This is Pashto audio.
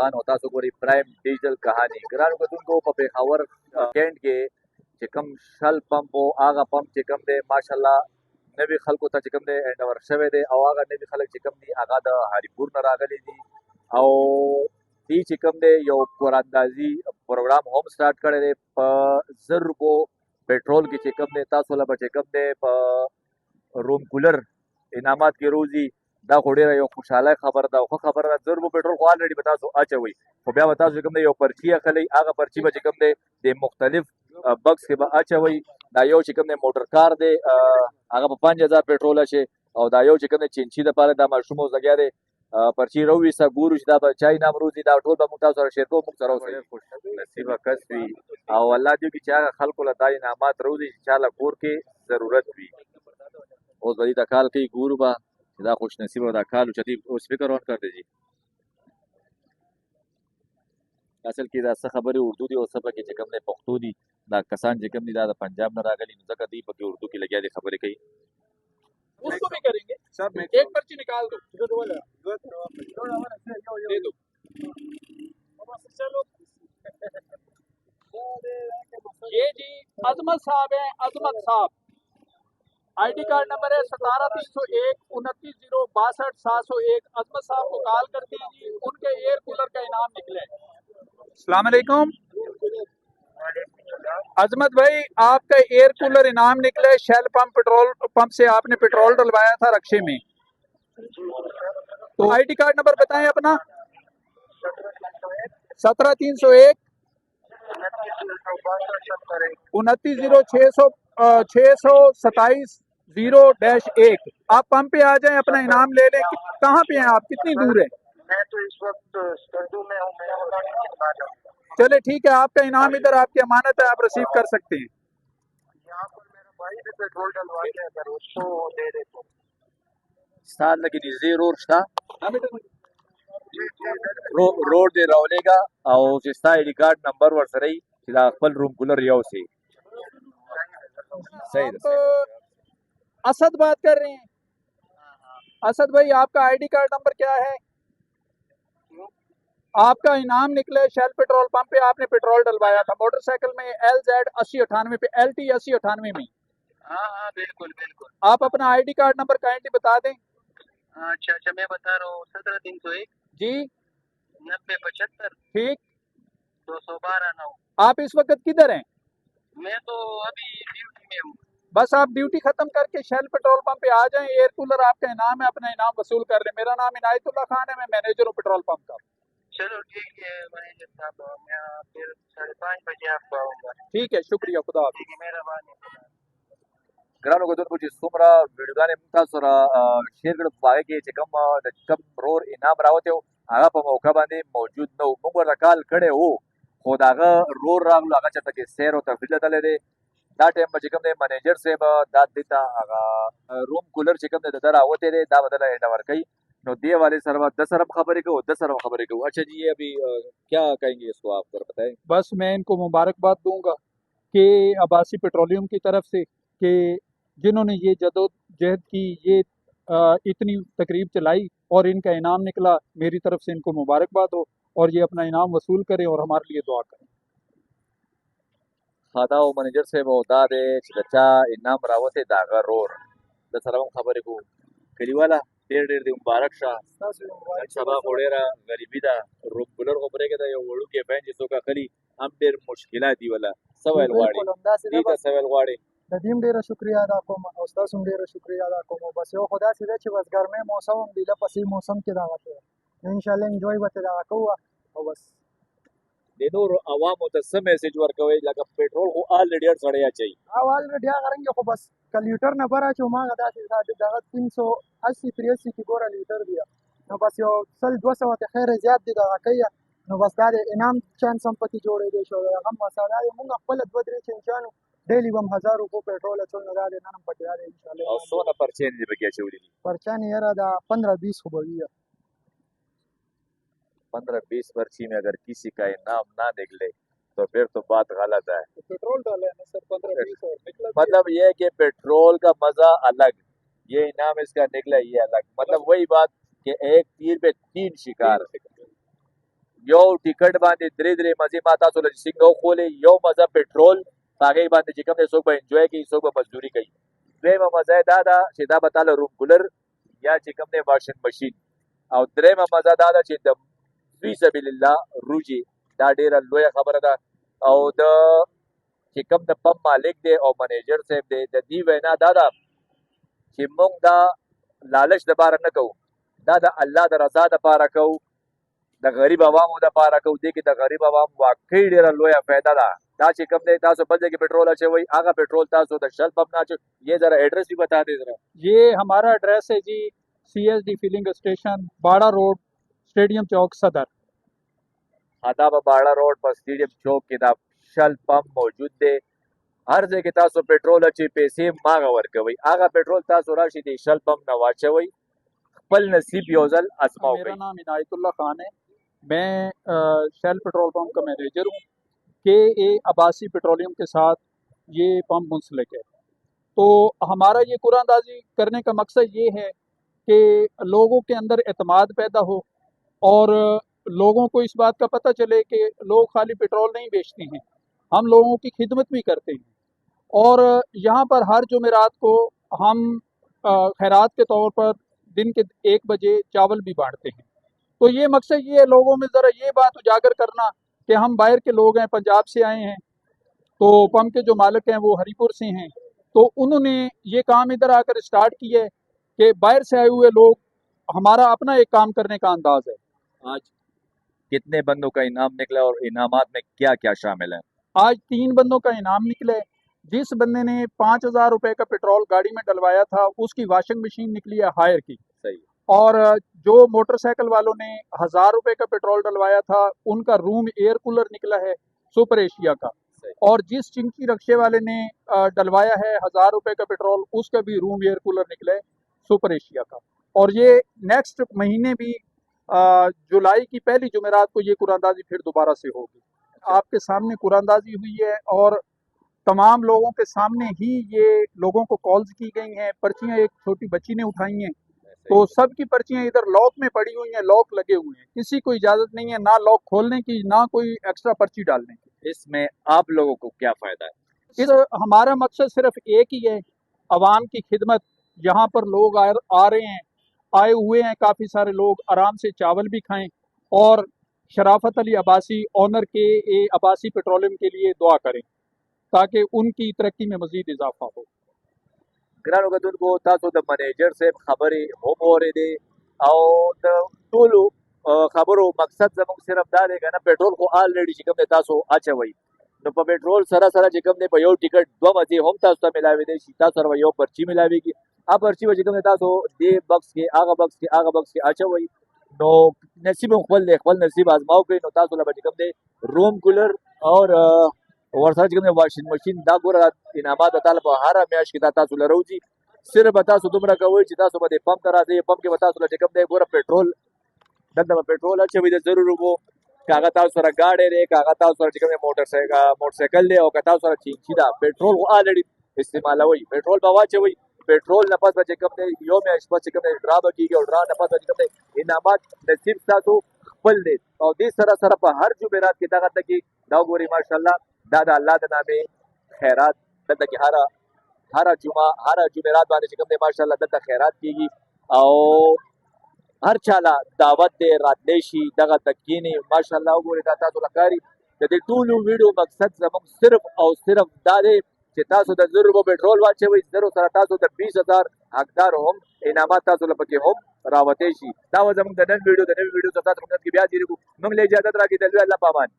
افغان او تاسو ګورئ پرایم ډیجیټل کہانی ګرانو کتونکو په پېښور کینټ کې چې کوم شل پمپ او هغه پمپ چې کوم دی ماشاءالله نوي خلکو ته چې کوم دی هینډ شوی دی او هغه نوي خلک چې کوم دي هغه د هریپور نه راغلي دي او دې چې کوم دی یو قراندازي پروګرام هم سٹارټ کړی دی په 1000 روپو پیټرول کې چې کوم دی تاسو له به چې کوم دی په روم کولر انعامات کې روزي دا خو ډېره یو خوشحاله خبره ده او ښه خبره ده 1000 روپو پیټرول خو الریډي به تاسو اچوئ خو بیا به تاسو چې کوم دی یو پرچي اخلئ هغه پرچي به چې کوم دی د مختلف بکس کې به اچوئ دا یو چې کوم دی موټر کار دی هغه په 5000 پیټرول اچي او دا یو چې کوم دی چینچي دپاره دا ماشوم اوس لګیا دی پرچی رویسته ګورو چې دا به چا انعام روزي دا ټول به موږ تاسو سره شیر کوو موږ سره اوسئ خوشنصیبه کس وي او الله دې وکړي چې هغه خلکو له دا انعامات روزي چې چا له کور کې ضرورت وي اوس به دې دا کال کوي ګورو به چې دا خوش نصیبه دا کال چې دې اوس فکر آن کر دیجیے اصل کې دا څه خبرې اردو دي او څه پکې چې کوم دی پښتو دي دا کسان چې کوم دي دا د پنجاب نه راغلي نو ځکه دوی پکې اردو کې لګیا دي خبرې کوي اس کو بھی کریں گے سب میں ایک پرچی نکال دو دے دو یہ جی عظمت صاحب ہیں عظمت صاحب آئی ڈی کارڈ نمبر ہے 17301 29062701 عظمت صاحب کو کال کر دیجیے ان کے ایئر کولر کا انعام نکلے السلام علیکم عظمت بھائی آپ کا ایئر کولر انعام نکلے شیل پمپ پیٹرول پمپ سے آپ نے پیٹرول ڈلوایا تھا رکشے میں تو آئی ڈی کارڈ نمبر بتائیں اپنا 17301 290627-0-1 آپ پمپ پہ آ جائیں اپنا انعام لے لیں کہاں پہ ہیں آپ کتنی دور ہیں میں تو اس وقت سردو میں ہوں میرا بتا چلے ٹھیک ہے آپ کا انعام ادھر آپ کی امانت ہے آپ ریسیو کر سکتے ہیں یہاں پر میرا بھائی بھی پیٹرول ڈلوا کے اگر اس کو دے دے تو ستا لکه نږدې روډ شته روډ دې راولېږه او چې ستا آی ډي کارډ نمبر ورسره وي چې دا خپل روم کولر یوسي صحیح ده اسد بات کر رہے ہیں اسد بھائی آپ کا آئی ڈی کارڈ نمبر کیا ہے آپ کا انعام نکلے شیل پیٹرول پمپ پہ آپ نے پیٹرول ڈلوایا تھا موٹر سائیکل میں LZ 8098 پہ LT 8098 میں ہاں ہاں بالکل بالکل آپ اپنا آئی ڈی کارڈ نمبر کائنڈلی بتا دیں اچھا میں بتا رہا ہوں 17301 جی 9075 ٹھیک 212 آپ اس وقت کدھر ہیں میں تو ابھی ڈیوٹی میں ہوں بس آپ ڈیوٹی ختم کر کے شیل پیٹرول پمپ پہ آ جائیں ایئر کولر آپ کا انعام ہے اپنا انعام وصول کر لیں میرا نام عنایت اللہ خان ہے میں مینیجر ہوں پیٹرول پمپ کا چلو ٹھیک ہے مینیجر صاحب میں پھر 5:30 بجے آپ کو آؤں گا ٹھیک ہے شکریہ خدا حافظ ٹھیک ہے مہربانی ګرانو کتونکو چې څومره ویډیوګانې موږ تاسو سره شیر کړو په هغې کې چې کوم د کوم رور انعام راوتی و هغه په موقع باندې موجود نه و موږ ورته کال کړی و خو د هغه رور راغلو هغه چېرته کې سیر او تفریح لیدلی دی دا ټایم به چې کوم دی منیجر صاحب دا دې ته هغه روم کولر چې کوم دی د ده راوتی دی دا به دله هینډ اوور کوي نو دې والے سره به 10 ارب خبریں کوو 10 ارب خبریں کوو اچھا جی یہ ابھی کیا کہیں گے اس کو آپ ذرا بتائیں بس میں ان کو مبارکباد دوں گا کہ عباسی پیٹرولیم کی طرف سے کہ جنہوں نے یہ جدوجہد کی یہ اتنی تقریب چلائی اور ان کا انعام نکلا میری طرف سے ان کو مبارکباد ہو اور یہ اپنا انعام وصول کریں اور ہمارے لیے دعا کریں خدا او منیجر صاحب او دا دی چې د چا انعام راوتی د هغه رور د سره هم خبرې کوو کلیواله ډېر دې مبارک شه نن سبا خو ډېره غریبي ده روم کولر خو پرېږده یو وړوکی فین چې څوک اخلي هم ډېر مشکلات دي وله څه ویل غواړې دې ته څه ویل غواړې د دې هم ډېره شکریا ادا کوم او ستاسو هم ډېره شکریا ادا کوم بس یو خو داسې ده چې بس ګرمۍ موسم هم دی لپسې موسم کې دغه کوي انشاءالله انجوای به ترې دغه کوو او بس د نورو عوامو ته څه میسیج ورکوئ لکه پیټرول خو الریډي هر سړی اچوي او الریډي هغه رنګ خو بس که لیټر نه بر اچوم هغه داسې دغه 380-83 کې ګوره لیټر دی نو بس یو 100-200 ته خیر زیات دی دغه کوي نو بس دا د انعام چانس هم پکې جوړېدی شو هغه هم مسله دی مونږ خپله 2-3 چینچانو ډیلی به هم 1000 روپو پیټرول اچول نو دا دی نن هم پکې دا دی انشاءالله او څونه پرچې دې پکې اچولي دي پرچان یاره دا 15-20 خو به وي 15-20 पर्ची में अगर किसी का इनाम ना निकले तो फिर तो बात गलत है पेट्रोल डाला है ना सर 15-20 और निकला मतलब ये है कि पेट्रोल का मजा अलग ये इनाम इसका निकला ये अलग मतलब वही बात कि एक तीर पे 3 शिकार یو ټیکټ باندې درې مزې ما تاسو له څنګه وښولې. یو مزه پټرول په هغې باندې چې کوم دی څوک به انجوای کوي څوک به مزدوري کوي. دویمه مزه یې دا ده چې دا به تاله روم کولر یا چې کوم دی واشن مشین. او درېیمه مزه دا ده چې د فی سبیل الله روجي دا ډېره لویه خبره ده. او د چې کوم د پمپ مالک دی او منیجر صاحب دی د دې وینا دا ده چې موږ دا لالچ دپاره نه کوو، دا د الله د رضا دپاره کوو، د غریب عوامو دپاره کوو. دې کې د غریب عوام واقعي ډېره لویه فایده ده. دا چې کوم دی تاسو بل ځای کې پټرول اچوئ هغه پټرول تاسو د شل پمپ نه اچوئ. یہ ذرا ایڈریس بھی بتا دیں ذرا. یہ ہمارا ایڈریس ہے جی CSD فلنگ اسٹیشن باڑا روڈ اسٹیڈیم چوک صدر. دا به باڑا روڈ په سټیډیم چوک کې دا شل پمپ موجود دی. هر ځای کې تاسو پټرول اچوئ پیسې ماغه ورکوئ. هغه پټرول تاسو راشئ د شل پمپ نه واچوئ خپل نصیب یو ځل ازماؤ میرا کوئ. نام عنایت اللہ خان ہے. میں شیل پیٹرول پمپ کا مینیجر ہوں. KA عباسی پیٹرولیم کے ساتھ یہ پمپ منسلک ہے. تو ہمارا یہ قرآن اندازی کرنے کا مقصد یہ ہے کہ لوگوں کے اندر اعتماد پیدا ہو اور لوگوں کو اس بات کا پتہ چلے کہ لوگ خالی پیٹرول نہیں بیچتے ہیں، ہم لوگوں کی خدمت بھی کرتے ہیں. اور یہاں پر ہر جمعرات کو ہم خیرات کے طور پر دن کے 1 بجے چاول بھی بانٹتے ہیں. تو یہ مقصد یہ ہے لوگوں میں ذرا یہ بات اجاگر کرنا کہ ہم باہر کے لوگ ہیں، پنجاب سے آئے ہیں، تو پمپ کے جو مالک ہیں وہ ہری پور سے ہیں، تو انہوں نے یہ کام ادھر آ کر اسٹارٹ کی ہے کہ باہر سے آئے ہوئے لوگ ہمارا اپنا ایک کام کرنے کا انداز ہے. آج کتنے بندوں کا انعام نکلا اور انعامات میں کیا کیا شامل ہیں؟ آج 3 بندوں کا انعام نکلا ہے. جس بندے نے 5,000 روپے کا پیٹرول گاڑی میں ڈلوایا تھا اس کی واشنگ مشین نکلی ہے ہائر کی. صحیح. اور جو موٹر سائیکل والوں نے 1,000 روپے کا پیٹرول ڈلوایا تھا ان کا روم ایئر کولر نکلا ہے سپر ایشیا کا. اور جس چنکی رکشے والے نے ڈلوایا ہے 1,000 روپے کا پیٹرول اس کا بھی روم ایئر کولر نکلا ہے سپر ایشیا کا. اور یہ نیکسٹ مہینے بھی جولائی کی پہلی جمعرات کو یہ قرآن اندازی پھر دوبارہ سے ہوگی. آپ کے سامنے قرآن اندازی ہوئی ہے اور تمام لوگوں کے سامنے ہی یہ لوگوں کو کالز کی گئی ہیں. پرچیاں ایک چھوٹی بچی نے اٹھائی ہیں تو سب کی پرچیاں ادھر لاک میں پڑی ہوئی ہیں، لاک لگے ہوئے ہیں. کسی کو اجازت نہیں ہے نہ لاک کھولنے کی نہ کوئی ایکسٹرا پرچی ڈالنے کی. اس میں آپ لوگوں کو کیا فائدہ ہے؟ اس ہمارا مقصد صرف ایک ہی ہے، عوام کی خدمت. یہاں پر لوگ آ رہے ہیں، آئے ہوئے ہیں کافی سارے لوگ، آرام سے چاول بھی کھائیں اور شرافت علی عباسی آنر KA عباسی پیٹرولیم کے لیے دعا کریں تاکہ ان کی ترقی میں مزید اضافہ ہو. ګرانو کتونکو تاسو د منیجر صاحب خبرې هم اورېدې او د ټولو خبرو مقصد زموږ صرف دا دی که نه پېټرول خو آلریډي چې کوم دی تاسو اچوئ نو په پېټرول سره سره چې کوم دی په یو ټیکټ 2 مزې هم تاسو ته میلاوېدی شي. تاسو سره به یو پرچي میلاوېږي. هغه پرچي به چې کوم دی تاسو دې بکس کې هغه بکس کې هغه بکس کې اچوئ نو نصیب هم خپل دی، خپل نصیب آزماو کوئ نو تاسو له به چې کوم دی روم کولر اور ورسره چې کوم دی واشنګ مشین دا ګوره انعامات د تعالی په هره میاشت کې دا تاسو له روځي. صرف به تاسو دومره کوئ چې تاسو به د پمپ ته راځئ. پمپ کې به تاسو له چې کوم دی ګوره پېټرول دلته به پېټرول اچوئ د ضرور اوبو که هغه تاسو سره ګاډی دی که هغه تاسو سره چې کوم دی موټرسایکل دی او که تاسو سره چینچي ده پېټرول خو آلریډي استعمالوئ. پېټرول به واچوئ. پېټرول نه پس به چې کوم دی یو میاشت پس چې کوم دی ډرا به کېږي او ډرا نه پس به چې کوم دی انعامات نصیب ستاسو خپل دی. او دې سره سره په هر جمعرات کې دغه ته کې دا وګورئ ماشاءالله دا د الله د نامې خیرات دلته کې هر جمعرات باندې چې کوم دی ماشاءالله دلته خیرات کېږي او هر چاله دعوت دی راتلی شي دغه ته کښېني. ماشاءالله وګورئ دا تاسو له ښکاري د دې ټولو ویډیو مقصد زموږ صرف او صرف دا دی چې تاسو د 1,000 روپو پېټرول واچوئ، 0 سره تاسو د 20,000 حقدار هم انعامات تاسو له پکې هم راوتی شي. دا و زموږ د نن ویډیو. د نوي ویډیو څخه تاسو خدمت کې بیا تېرېږو. موږ له اجازت راکړئ د لوی الله په امان.